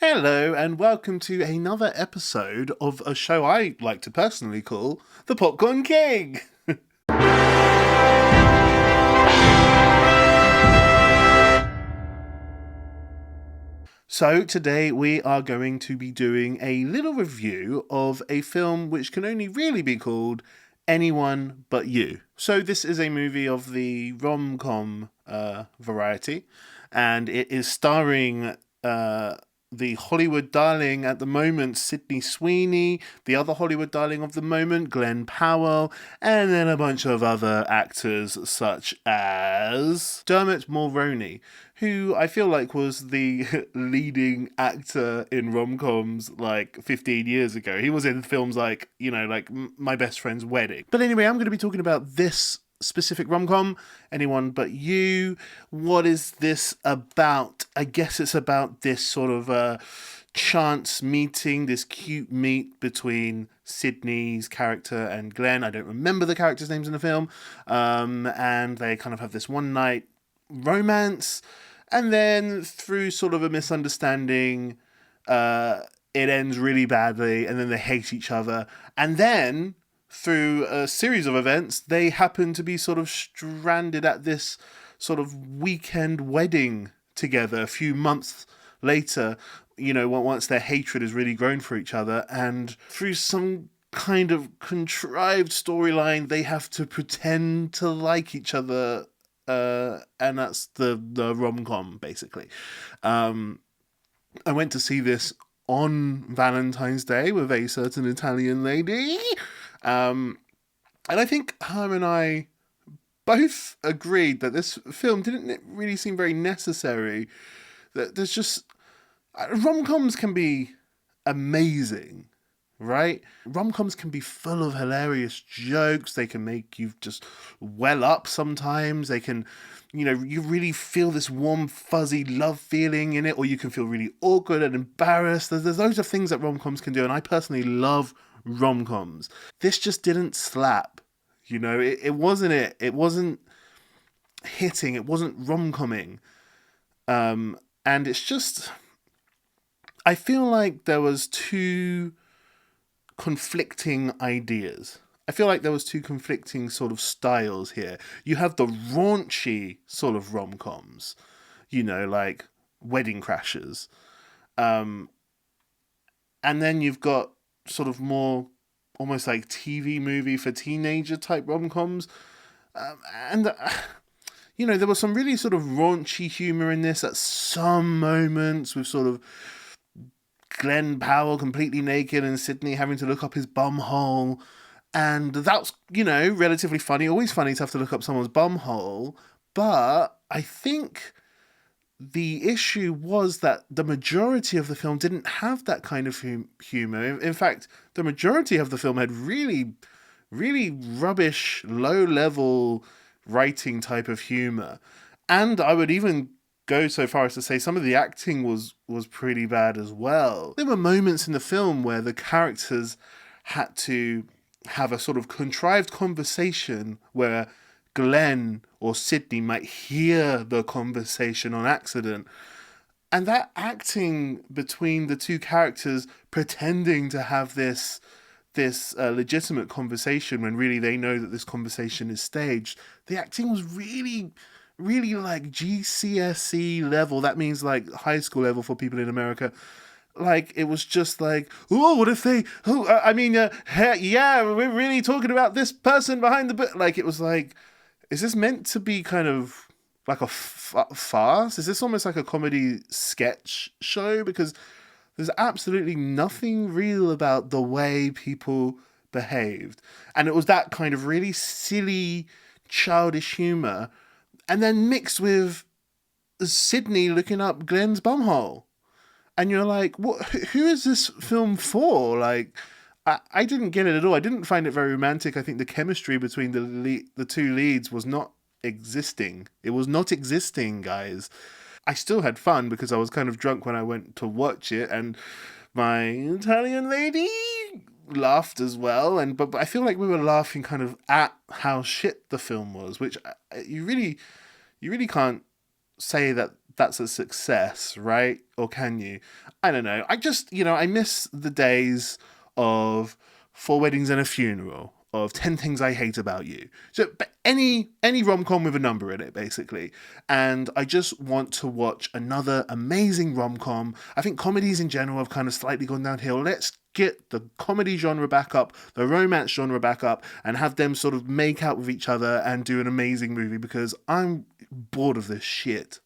Hello, and welcome to another episode of a show I like to personally call The Popcorn King. So, today we are going to be doing a little review of a film which can only really be called Anyone But You. So, this is a movie of the rom com variety, and it is starring the Hollywood darling at the moment, Sydney Sweeney, the other Hollywood darling of the moment, Glenn Powell, and then a bunch of other actors such as Dermot Mulroney, who I feel like was the leading actor in rom-coms like 15 years ago. He was in films like, like My Best Friend's Wedding. But anyway, I'm going to be talking about this specific rom-com, Anyone But You. What is this about? I guess it's about this sort of chance meeting, this cute meet between Sydney's character and Glenn. I don't remember the characters' names in the film. And they kind of have this one night romance, and then through sort of a misunderstanding, it ends really badly, and then they hate each other, and then through a series of events, they happen to be sort of stranded at this sort of weekend wedding together a few months later, once their hatred has really grown for each other. And through some kind of contrived storyline, they have to pretend to like each other. And that's the rom-com, basically. I went to see this on Valentine's Day with a certain Italian lady. And I think her and I both agreed that this film didn't really seem very necessary. That there's just rom-coms can be amazing, right? Rom-coms can be full of hilarious jokes. They can make you just well up sometimes. They can, you really feel this warm, fuzzy love feeling in it, or you can feel really awkward and embarrassed. There's loads of things that rom-coms can do, and I personally love rom-coms. This just didn't slap. It wasn't it. It wasn't hitting. It wasn't rom-comming. And it's just, I feel like there was two conflicting ideas. I feel like there was two conflicting sort of styles here. You have the raunchy sort of rom-coms, like Wedding Crashers. And then you've got sort of more almost like TV movie for teenager type rom-coms. And there was some really sort of raunchy humor in this at some moments, with sort of Glenn Powell completely naked and Sydney having to look up his bum hole. And that's, relatively funny. Always funny to have to look up someone's bum hole. But I think the issue was that the majority of the film didn't have that kind of humor. In fact, the majority of the film had really, really rubbish, low-level writing type of humor. And I would even go so far as to say some of the acting was pretty bad as well. There were moments in the film where the characters had to have a sort of contrived conversation where Glenn or Sydney might hear the conversation on accident. And that acting between the two characters pretending to have this legitimate conversation when really they know that this conversation is staged, the acting was really, really like GCSE level. That means like high school level for people in America. Like, it was just like, oh, what if they, yeah, we're really talking about this person behind the book. Like, it was like, is this meant to be kind of like a farce? Is this almost like a comedy sketch show? Because there's absolutely nothing real about the way people behaved. And it was that kind of really silly, childish humor, and then mixed with Sydney looking up Glenn's bumhole. And you're like, what? Who is this film for? Like, I didn't get it at all. I didn't find it very romantic. I think the chemistry between the two leads was not existing. It was not existing, guys. I still had fun because I was kind of drunk when I went to watch it, and my Italian lady laughed as well. But I feel like we were laughing kind of at how shit the film was, which you really can't say that that's a success, right? Or can you? I don't know. I just, I miss the days of Four Weddings and a Funeral, of 10 Things I Hate About You. So but any rom-com with a number in it, basically. And I just want to watch another amazing rom-com. I think comedies in general have kind of slightly gone downhill. Let's get the comedy genre back up, the romance genre back up, and have them sort of make out with each other and do an amazing movie, because I'm bored of this shit.